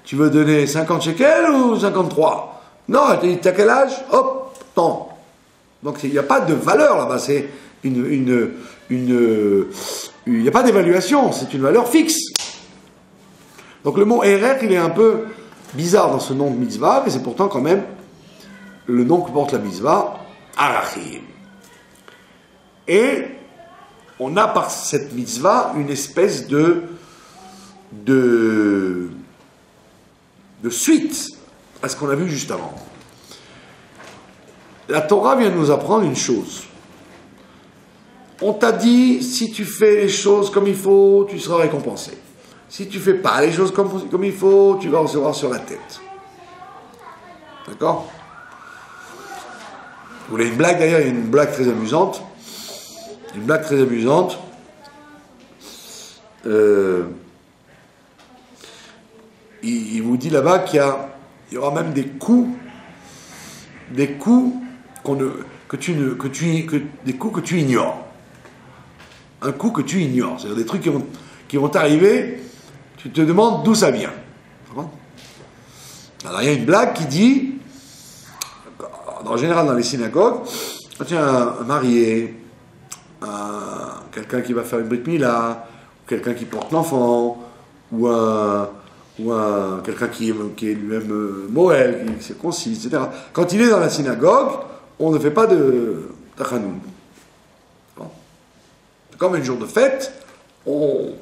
tu veux donner 50 shekels ou 53? Non, elle te dit, t'as quel âge? Hop, tant. Donc il n'y a pas de valeur là-bas, c'est il n'y a pas d'évaluation, c'est une valeur fixe. Donc le mot Erer, il est un peu bizarre dans ce nom de mitzvah, mais c'est pourtant quand même le nom que porte la mitzvah, Arachim. Et on a par cette mitzvah une espèce de suite à ce qu'on a vu juste avant. La Torah vient nous apprendre une chose. On t'a dit, si tu fais les choses comme il faut, tu seras récompensé. Si tu fais pas les choses comme il faut, tu vas recevoir sur la tête. D'accord? Vous voulez une blague d'ailleurs? Il y a une blague très amusante. Une blague très amusante. Il vous dit là-bas qu'il y aura même des coups des coups que tu ignores. Un coup que tu ignores. C'est-à-dire des trucs qui vont t'arriver, tu te demandes d'où ça vient. Alors il y a une blague qui dit, en général dans les synagogues, quand il y a un marié, quelqu'un qui va faire une brit mila, quelqu'un qui porte l'enfant, ou quelqu'un qui est lui-même Moël, qui s'est concis, etc. Quand il est dans la synagogue, on ne fait pas de tachanoun. C'est comme un jour de fête, on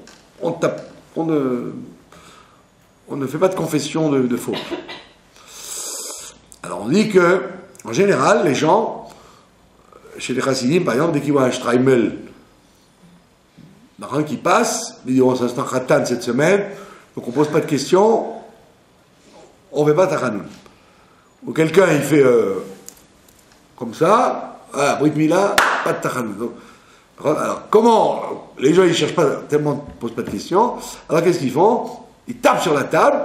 ne fait pas de confession de faute. Alors on dit que, en général, les gens, chez les chassidim, par exemple, dès qu'ils voient un streimel, un qui passe, ils disent oh, ça c'est un khatan cette semaine, donc on ne pose pas de questions, on ne fait pas tachanoun. Ou quelqu'un il fait comme ça, ah, brit mila, pas de tachanoun. Alors comment les gens ils cherchent pas tellement, ne posent pas de questions, alors qu'est-ce qu'ils font? Ils tapent sur la table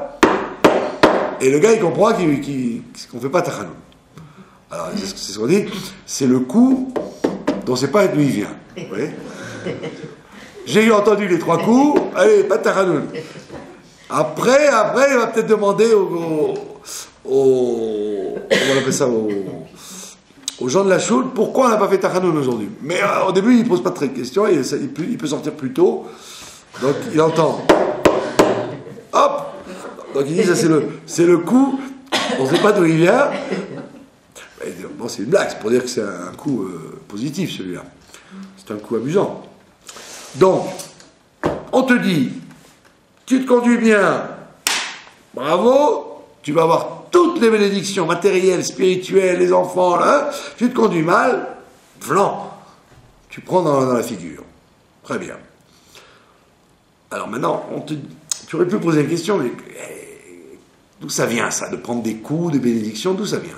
et le gars il comprend qu'on ne fait pas tachanoun. Alors c'est ce qu'on dit, c'est le coup dont on ne sait pas d'où il vient. Vous voyez? J'ai entendu les 3 coups, allez, pas de tachanoun. Après, il va peut-être demander on appelle ça, aux gens de la choule, pourquoi on n'a pas fait tachanoun aujourd'hui. Mais au début, il ne pose pas très de questions, il peut sortir plus tôt, donc il entend. Hop! Donc il dit, ça c'est le coup, on ne sait pas d'où il vient. Bon, c'est une blague, c'est pour dire que c'est un coup positif celui-là. C'est un coup amusant. Donc, on te dit, tu te conduis bien, bravo, tu vas avoir toutes les bénédictions matérielles, spirituelles, les enfants, là, tu te conduis mal, vlan, tu prends dans la figure. Très bien. Alors maintenant, tu aurais pu poser une question, mais d'où ça vient ça, de prendre des coups, des bénédictions, d'où ça vient?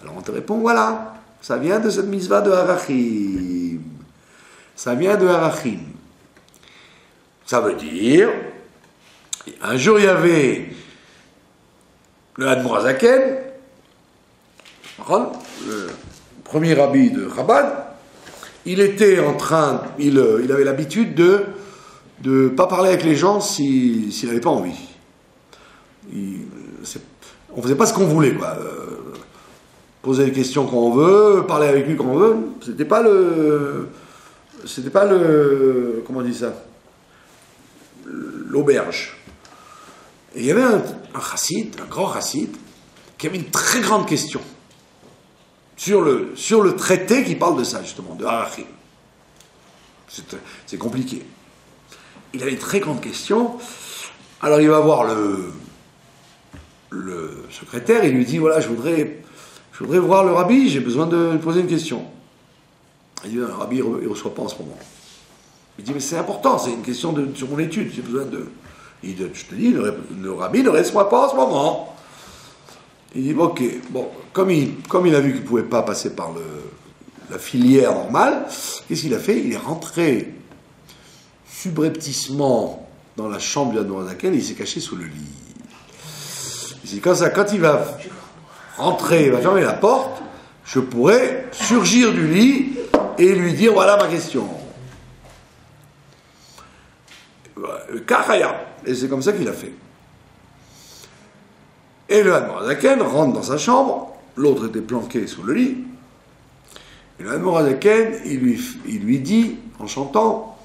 Alors on te répond, voilà, ça vient de cette mitzvah de Arachim. Ça vient de Arachim. Ça veut dire, un jour il y avait le Admor Hazaken, le premier rabbi de Chabad, il était en train, il avait l'habitude de ne pas parler avec les gens s'il n'avait pas envie. On ne faisait pas ce qu'on voulait, quoi. Poser des questions quand on veut, parler avec lui quand on veut, c'était pas le comment on dit ça, l'auberge. Et il y avait un chassid, un grand chassid, qui avait une très grande question sur le traité qui parle de ça, justement, de Arachim. C'est compliqué. Il avait une très grande question. Alors il va voir le secrétaire, il lui dit, voilà, je voudrais voir le rabbi, j'ai besoin de lui poser une question. Il dit, le rabbi, il ne reçoit pas en ce moment. Il dit, mais c'est important, c'est une question sur mon étude, j'ai besoin de... Il dit, je te dis, le rabbi ne reçoit pas en ce moment. Il dit, ok, bon, comme il a vu qu'il ne pouvait pas passer par la filière normale, qu'est-ce qu'il a fait? Il est rentré subrepticement dans la chambre du Admorazaken et il s'est caché sous le lit. Il dit, quand il va rentrer, il va fermer la porte, je pourrais surgir du lit et lui dire, voilà ma question. Kachaya. Et c'est comme ça qu'il a fait. Et le Admorazaken rentre dans sa chambre, l'autre était planqué sous le lit. Et le Admorazaken, il lui dit, en chantant,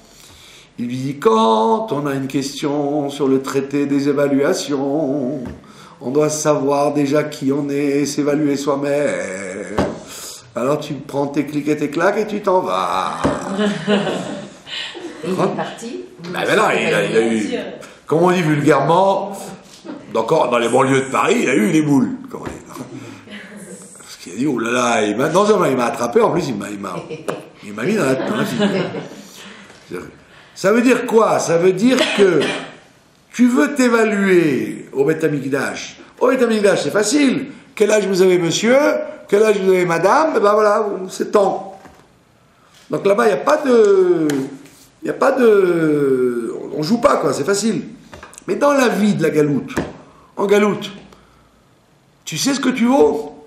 il lui dit, quand on a une question sur le traité des évaluations, on doit savoir déjà qui on est et s'évaluer soi-même. Alors tu prends tes clics et tes claques et tu t'en vas. Et il est parti. Ben là, il a eu, comme on dit vulgairement, dans les banlieues de Paris, il a eu les boules. Comme on dit. Parce qu'il a dit, oh là là, non seulement il m'a attrapé, en plus il m'a mis dans la figure. Ça veut dire quoi? Ça veut dire que tu veux t'évaluer au Beth Amikdash. Au Beth Amikdash, c'est facile. Quel âge vous avez, monsieur? Quel âge vous avez, madame? Ben voilà, c'est temps. Donc là-bas, il n'y a pas de... On joue pas, quoi, c'est facile. Mais dans la vie de la galoute, en galoute, tu sais ce que tu vaux?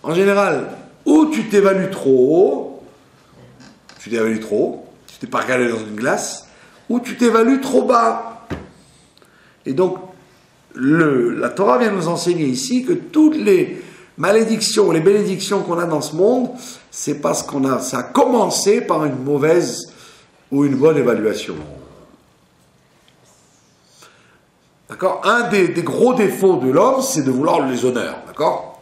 En général, ou tu t'évalues trop haut, tu t'es pas regardé dans une glace, ou tu t'évalues trop bas. Et donc, la Torah vient nous enseigner ici que toutes les malédictions, les bénédictions qu'on a dans ce monde, c'est parce ça a commencé par une mauvaise ou une bonne évaluation. D'accord? Un des gros défauts de l'homme, c'est de vouloir les honneurs. D'accord?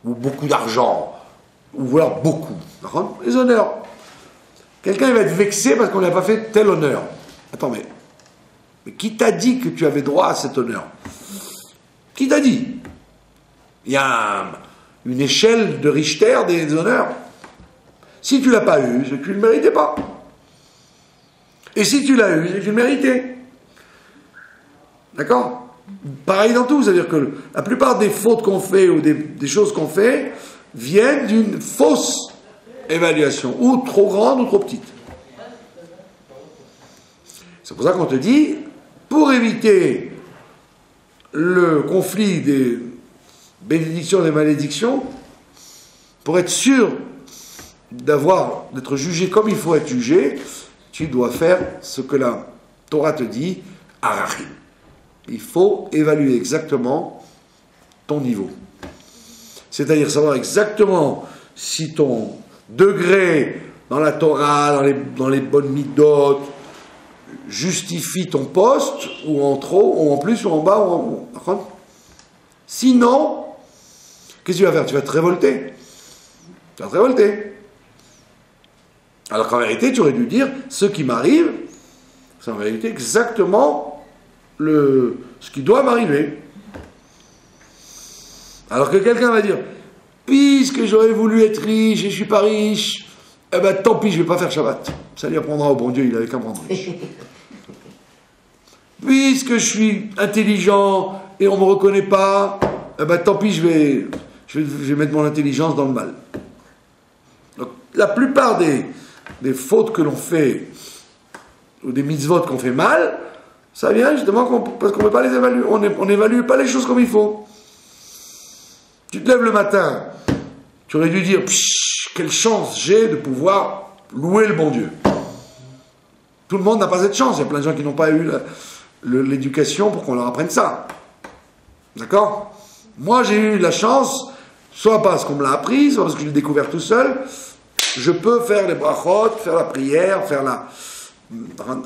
Ou beaucoup d'argent. Ou vouloir beaucoup. D'accord? Les honneurs. Quelqu'un il va être vexé parce qu'on n'a pas fait tel honneur. Attends, mais qui t'a dit que tu avais droit à cet honneur? Qui t'a dit? Il y a une échelle de Richter des honneurs. Si tu ne l'as pas eu, c'est que tu ne le méritais pas. Et si tu l'as eu, c'est que tu le méritais. D'accord? Pareil dans tout, c'est-à-dire que la plupart des fautes qu'on fait ou des choses qu'on fait viennent d'une fausse évaluation, ou trop grande ou trop petite. C'est pour ça qu'on te dit, pour éviter le conflit des bénédictions et des malédictions, pour être sûr d'être jugé comme il faut être jugé, tu dois faire ce que la Torah te dit, arachim. Il faut évaluer exactement ton niveau. C'est-à-dire savoir exactement si ton degré dans la Torah, dans les bonnes midot, justifie ton poste, ou en trop, ou en plus, ou en bas, ou en... Sinon, qu'est-ce que tu vas faire? Tu vas te révolter. Tu vas te révolter. Alors qu'en vérité, tu aurais dû dire, ce qui m'arrive, c'est en vérité exactement ce qui doit m'arriver. Alors que quelqu'un va dire, puisque j'aurais voulu être riche et je ne suis pas riche, eh ben tant pis, je ne vais pas faire Shabbat. Ça lui apprendra au bon Dieu, il n'avait qu'à prendre riche. Puisque je suis intelligent et on ne me reconnaît pas, eh ben tant pis, je vais mettre mon intelligence dans le mal. Donc, la plupart des fautes que l'on fait, ou des mitzvot qu'on fait mal, ça vient justement parce qu'on ne peut pas les évaluer. On n'évalue pas les choses comme il faut. Tu te lèves le matin, tu aurais dû dire, quelle chance j'ai de pouvoir louer le bon Dieu. Tout le monde n'a pas cette chance. Il y a plein de gens qui n'ont pas eu l'éducation pour qu'on leur apprenne ça. D'accord? Moi, j'ai eu la chance, soit parce qu'on me l'a appris, soit parce que je l'ai découvert tout seul. Je peux faire les brachot, faire la prière,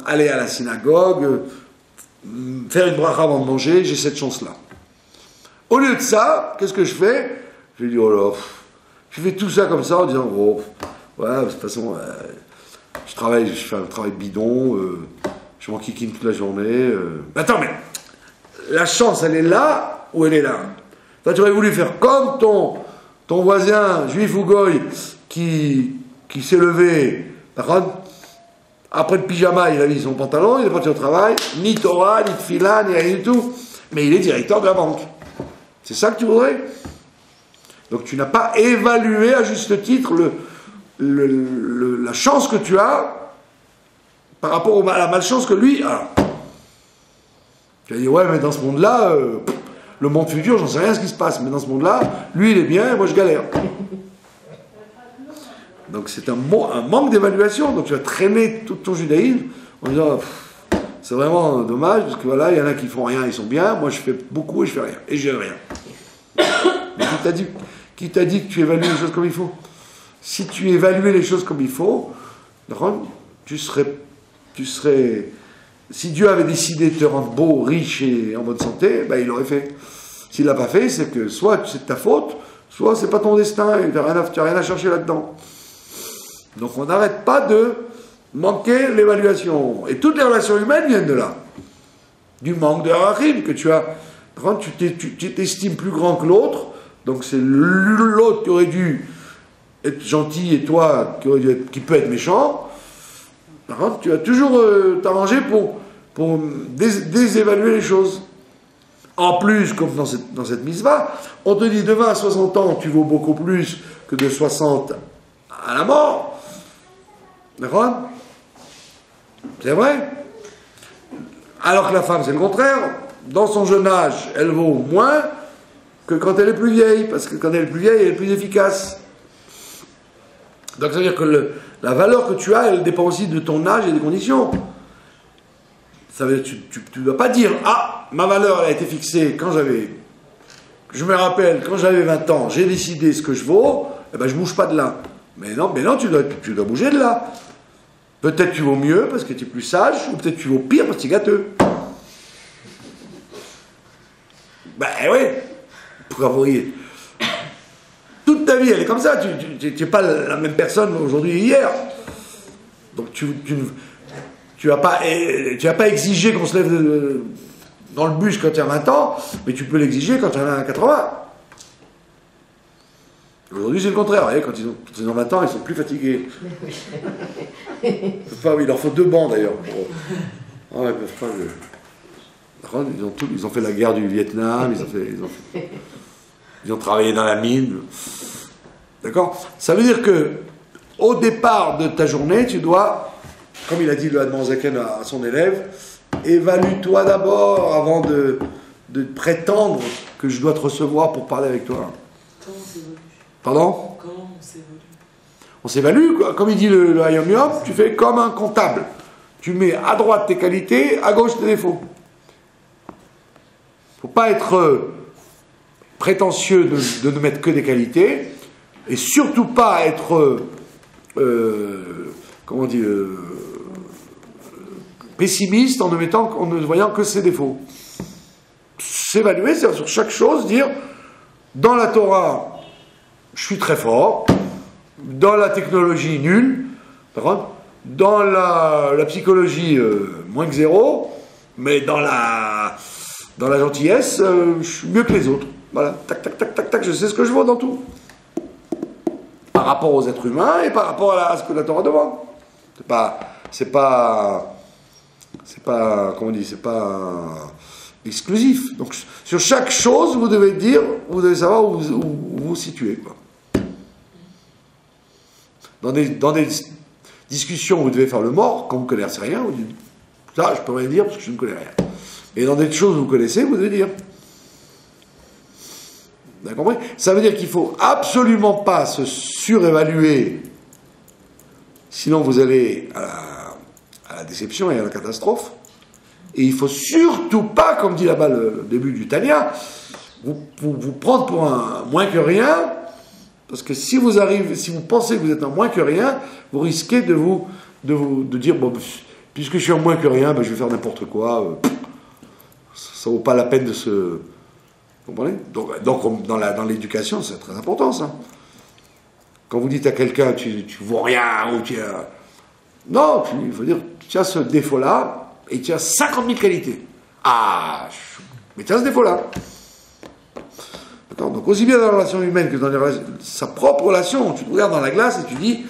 aller à la synagogue, faire une bracha avant de manger. J'ai cette chance-là. Au lieu de ça, qu'est-ce que je fais? Je dis, oh là, je fais tout ça comme ça en disant, oh, ouais, de toute façon, je fais un travail bidon, je m'enquiquine toute la journée. Attends, mais la chance, elle est là ou elle est là? Toi, tu aurais voulu faire comme ton voisin, juif ou goy, qui s'est levé, après le pyjama, il a mis son pantalon, il est parti au travail, ni Torah, ni Tfila, ni rien du tout, mais il est directeur de la banque. C'est ça que tu voudrais? Donc tu n'as pas évalué à juste titre la chance que tu as par rapport à la malchance que lui a. Tu vas dire, ouais, mais dans ce monde-là, le monde futur, j'en sais rien ce qui se passe, mais dans ce monde-là, lui il est bien, et moi je galère. Donc c'est un manque d'évaluation. Donc tu vas traîner tout ton judaïsme en disant, c'est vraiment dommage, parce que voilà, il y en a qui font rien, ils sont bien, moi je fais beaucoup et je fais rien, et j'ai rien. Mais qui t'a dit que tu évalues les choses comme il faut? Si tu évaluais les choses comme il faut, tu serais... Si Dieu avait décidé de te rendre beau, riche et en bonne santé, ben il l'aurait fait. S'il ne l'a pas fait, c'est que soit c'est de ta faute, soit c'est pas ton destin, et tu n'as rien à chercher là-dedans. Donc on n'arrête pas de manquer l'évaluation. Et toutes les relations humaines viennent de là. Du manque de hiérarchie que tu as. Quand tu t'estimes plus grand que l'autre, donc c'est l'autre qui aurait dû être gentil et toi qui peut être méchant, tu vas toujours t'arranger pour désévaluer les choses. En plus, comme dans cette mitzvah, on te dit de 20 à 60 ans, tu vaux beaucoup plus que de 60 à la mort. D'accord? C'est vrai? Alors que la femme, c'est le contraire. Dans son jeune âge, elle vaut moins que quand elle est plus vieille, parce que quand elle est plus vieille, elle est plus efficace. Donc ça veut dire que la valeur que tu as, elle dépend aussi de ton âge et des conditions. Ça veut dire que tu ne dois pas dire, ah, ma valeur elle a été fixée quand j'avais... Je me rappelle, quand j'avais 20 ans, j'ai décidé ce que je vaux, eh ben je ne bouge pas de là. Mais non, tu dois bouger de là. Peut-être tu vaux mieux parce que tu es plus sage, ou peut-être tu vaux pire parce que tu es gâteux. Ben oui, pour avoir... Toute ta vie, elle est comme ça. Tu n'es pas la même personne aujourd'hui et hier. Donc tu vas pas exiger qu'on se lève dans le bus quand tu as 20 ans, mais tu peux l'exiger quand tu en as 80. Aujourd'hui, c'est le contraire. Vous voyez, quand ils ont 20 ans, ils sont plus fatigués. Il leur faut 2 bancs d'ailleurs. Oh, ils peuvent pas. Ils ont fait la guerre du Vietnam, ils ont travaillé dans la mine. D'accord? Ça veut dire que au départ de ta journée, tu dois, comme il a dit le Admon Zaken à son élève, évalue-toi d'abord avant de prétendre que je dois te recevoir pour parler avec toi. Comment on s'évolue? Pardon? Comment on s'évolue? On s'évalue, quoi. Comme il dit le Hayom Yom, tu fais comme un comptable. Tu mets à droite tes qualités, à gauche tes défauts. Il ne faut pas être prétentieux de ne mettre que des qualités, et surtout pas être pessimiste en ne voyant que ses défauts. S'évaluer, c'est sur chaque chose dire, dans la Torah, je suis très fort, dans la technologie, nul, dans la psychologie, moins que 0, mais dans la gentillesse, je suis mieux que les autres. Voilà, tac, tac, tac, tac, tac, je sais ce que je vaux dans tout. Par rapport aux êtres humains et par rapport à ce que la Torah demande. C'est pas exclusif. Donc, sur chaque chose, vous devez savoir où vous vous situez, quoi. Dans des discussions où vous devez faire le mort, quand vous ne connaissez rien, vous dites, ça, je peux rien dire parce que je ne connais rien. Et dans des choses que vous connaissez, vous devez dire. Vous avez compris? Ça veut dire qu'il ne faut absolument pas se surévaluer, sinon vous allez à la déception et à la catastrophe. Et il ne faut surtout pas, comme dit là-bas le début du Tanya, vous prendre pour un moins que rien, parce que si vous pensez que vous êtes un moins que rien, vous risquez de dire, bon, puisque je suis un moins que rien, ben, je vais faire n'importe quoi, ça ne vaut pas la peine de se... Vous comprenez? Donc dans l'éducation, c'est très important, ça. Quand vous dites à quelqu'un, tu vaux rien, ou non, il faut dire, tu as ce défaut-là, et tu as 50 000 qualités. Ah, mais tu as ce défaut-là. D'accord? Donc aussi bien dans la relation humaine que dans sa propre relation, tu te regardes dans la glace et tu dis,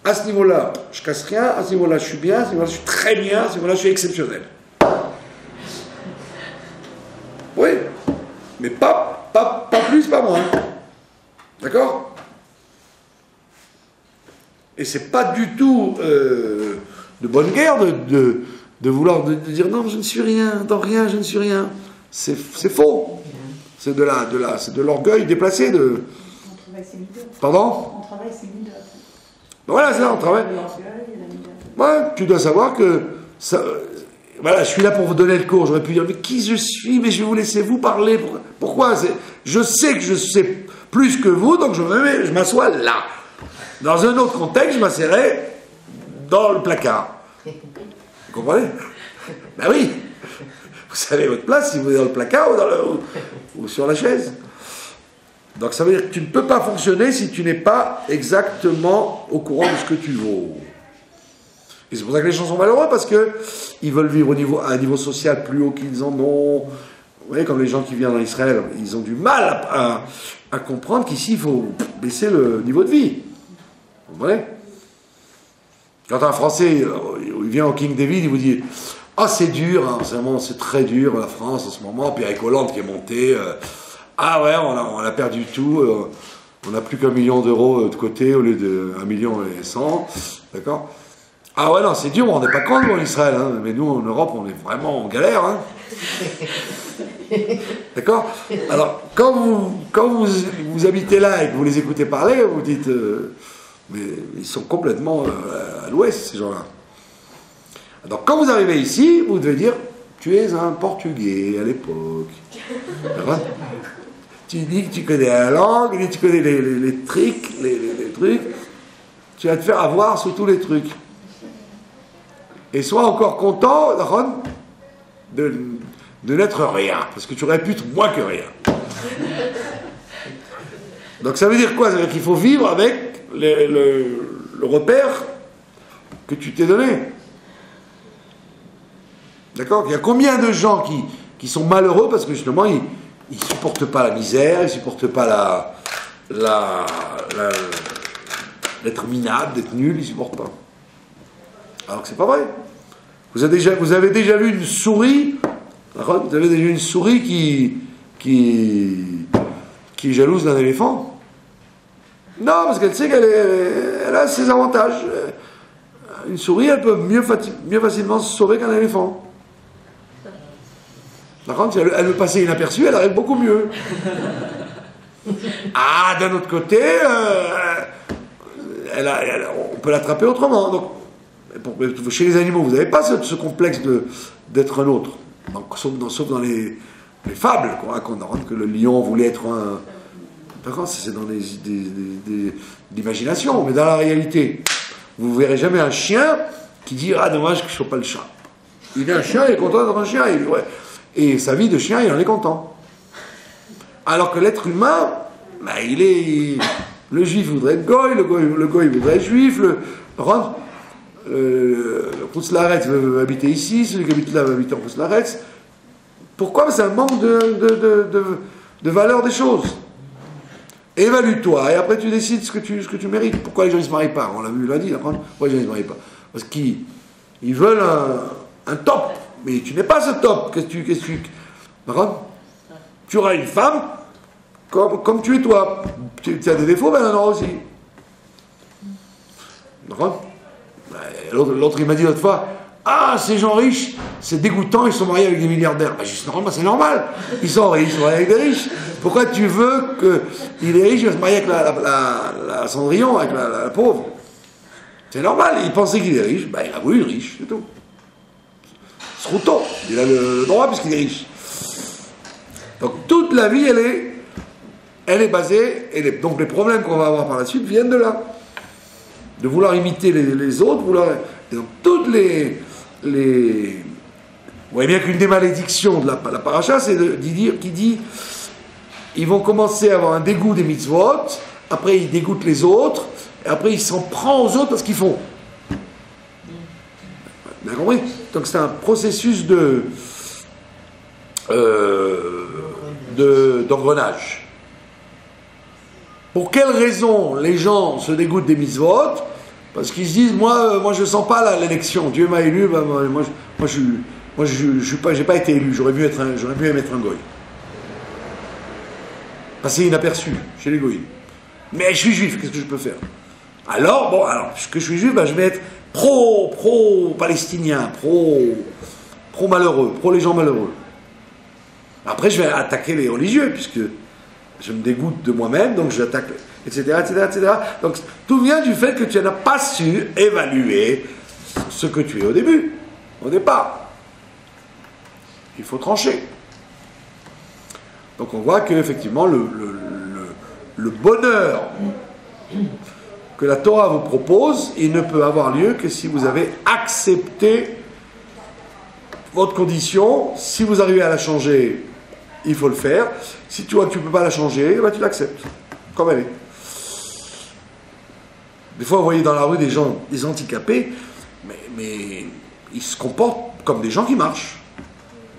à ce niveau-là, je casse rien, à ce niveau-là, je suis bien, à ce niveau-là, je suis très bien, à ce niveau-là, je suis exceptionnel. Oui, mais pas Pas plus, pas moins. D'accord? Et c'est pas du tout de bonne guerre de vouloir de dire non, je ne suis rien, dans rien, je ne suis rien. C'est faux. C'est de l'orgueil déplacé de. On travaille ses leaders. Pardon? On travaille ses leaders. Voilà, c'est ça, on travaille. Ouais, tu dois savoir que ça. Voilà, je suis là pour vous donner le cours. J'aurais pu dire, mais qui je suis? Mais je vais vous laisser vous parler. Pourquoi? Je sais que je sais plus que vous, donc je m'assois là. Dans un autre contexte, je m'asserais dans le placard. Vous comprenez? Ben oui. Vous savez votre place si vous êtes dans le placard ou sur la chaise. Donc ça veut dire que tu ne peux pas fonctionner si tu n'es pas exactement au courant de ce que tu vaux. Et c'est pour ça que les gens sont malheureux, parce qu'ils veulent vivre à un niveau social plus haut qu'ils en ont. Vous voyez, comme les gens qui viennent en Israël, ils ont du mal à comprendre qu'ici, il faut baisser le niveau de vie. Vous voyez? Quand un Français, il vient au King David, il vous dit « Ah, c'est dur, hein, c'est très dur, la France en ce moment. » Puis avec Hollande qui est monté, ah ouais, on a perdu tout, on n'a plus qu'1 million d'euros de côté au lieu de 1,1 million. D'accord? Ah ouais, non, c'est dur, on n'est pas compte en Israël, hein, mais nous en Europe, on est vraiment en galère. Hein. D'accord? Alors, quand vous habitez là et que vous les écoutez parler, vous dites, mais ils sont complètement à l'ouest, ces gens-là. Donc, quand vous arrivez ici, vous devez dire, tu es un Portugais à l'époque. Tu dis que tu connais la langue, tu connais les tricks, les trucs, tu vas te faire avoir sur tous les trucs. Et sois encore content, Ron, de n'être rien, parce que tu aurais pu être moins que rien. Donc ça veut dire quoi? Ça veut dire qu'il faut vivre avec le repère que tu t'es donné. D'accord? Il y a combien de gens qui sont malheureux parce que justement ils ne supportent pas la misère, ils ne supportent pas d'être minable, d'être nul, ils ne supportent pas. Alors que c'est pas vrai. Vous avez déjà vu une souris? Vous avez déjà vu une souris qui est jalouse d'un éléphant? Non, parce qu'elle sait qu'elle a ses avantages. Une souris, elle peut mieux facilement se sauver qu'un éléphant. Par contre, si elle veut passer inaperçue, elle arrive beaucoup mieux. Ah, d'un autre côté, on peut l'attraper autrement. Donc, chez les animaux, vous n'avez pas ce complexe d'être un autre. Donc, sauf dans les fables qu'on raconte, que le lion voulait être un... Par contre, c'est dans l'imagination, mais dans la réalité, vous ne verrez jamais un chien qui dit « Ah, dommage que je ne sois pas le chat ». Il est un chien, il est content d'être un chien. Et sa vie de chien, il en est content. Alors que l'être humain, ben, le juif voudrait être goy, le goy voudrait être juif, le Khoutzlaretz veut habiter ici, celui qui habite là veut habiter en Khoutzlaretz. Pourquoi? C'est un manque de valeur des choses. Évalue-toi et après tu décides ce que tu mérites. Pourquoi les gens ne se marient pas? On l'a vu lundi, pourquoi les gens ne se marient pas? Parce qu'ils veulent un top, mais tu n'es pas ce top. Tu auras une femme comme tu es toi. Tu as des défauts, ben elle en aura aussi. L'autre il m'a dit l'autre fois, ah, ces gens riches, c'est dégoûtant, ils sont mariés avec des milliardaires. Ben, juste normal, c'est normal. Ils sont riches, ils sont mariés avec des riches. Pourquoi tu veux qu'il est riche, il va se marier avec la Cendrillon, avec la pauvre? C'est normal, il pensait qu'il est riche, ben, il a voulu être riche, c'est tout. Srouton, il a le droit puisqu'il est riche. Donc toute la vie, elle est basée, donc les problèmes qu'on va avoir par la suite viennent de là. De vouloir imiter les autres, et donc toutes vous voyez bien qu'une des malédictions de la paracha, c'est qui dit ils vont commencer à avoir un dégoût des mitzvot, après ils dégoûtent les autres, et après ils s'en prennent aux autres parce qu'ils font. Bien compris? Donc c'est un processus d'engrenage. Pour quelles raisons les gens se dégoûtent des mitzvot? Parce qu'ils se disent, moi je sens pas l'élection. Dieu m'a élu, j'ai pas été élu. J'aurais pu être un goy. passer inaperçu chez les goïms. Mais je suis juif, qu'est-ce que je peux faire? Alors, bon, alors, puisque je suis juif, ben, je vais être pro-palestinien, pro-malheureux, pro les gens malheureux. Après, je vais attaquer les religieux, puisque je me dégoûte de moi-même, donc je l'attaque, etc., etc., etc. Donc, tout vient du fait que tu n'as pas su évaluer ce que tu es au début, au départ. Il faut trancher. Donc, on voit qu'effectivement, le bonheur que la Torah vous propose, il ne peut avoir lieu que si vous avez accepté votre condition. Si vous arrivez à la changer, il faut le faire. Si tu vois que tu ne peux pas la changer, ben tu l'acceptes, comme elle est. Des fois, vous voyez dans la rue des gens, des handicapés, mais ils se comportent comme des gens qui marchent.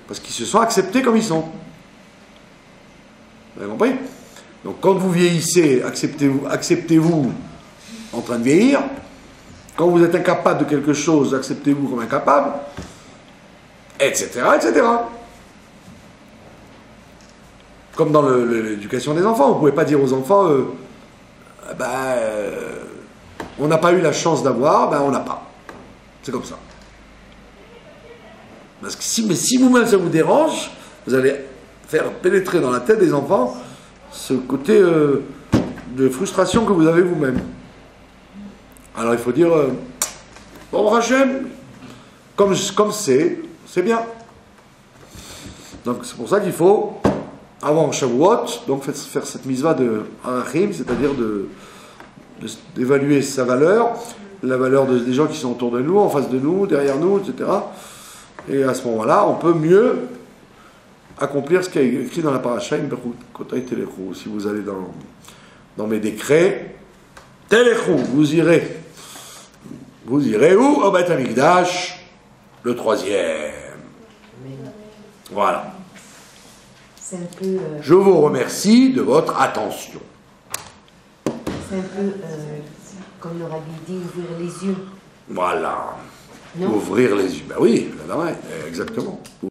Parce qu'ils se sont acceptés comme ils sont. Vous avez compris? Donc quand vous vieillissez, acceptez-vous en train de vieillir. Quand vous êtes incapable de quelque chose, acceptez-vous comme incapable, etc., etc. Comme dans l'éducation des enfants, vous ne pouvez pas dire aux enfants on n'a pas eu la chance d'avoir, on n'a pas. C'est comme ça. Parce que si vous-même ça vous dérange, vous allez faire pénétrer dans la tête des enfants ce côté de frustration que vous avez vous-même. Alors il faut dire, bon Hachem, comme c'est bien. Donc c'est pour ça qu'il faut, avant Shavuot, donc faire cette mitzvah de Arachim, c'est-à-dire d'évaluer sa valeur, la valeur des gens qui sont autour de nous, en face de nous, derrière nous, etc. Et à ce moment-là, on peut mieux accomplir ce qui est écrit dans la paracha, si vous allez dans mes décrets, Telechou, vous irez où? Au Beit Hamikdash, le 3e. Voilà. C'est un peu... Je vous remercie de votre attention. C'est un peu, comme le rabbi dit, ouvrir les yeux. Voilà. Non? Ouvrir les yeux. Ben oui, exactement.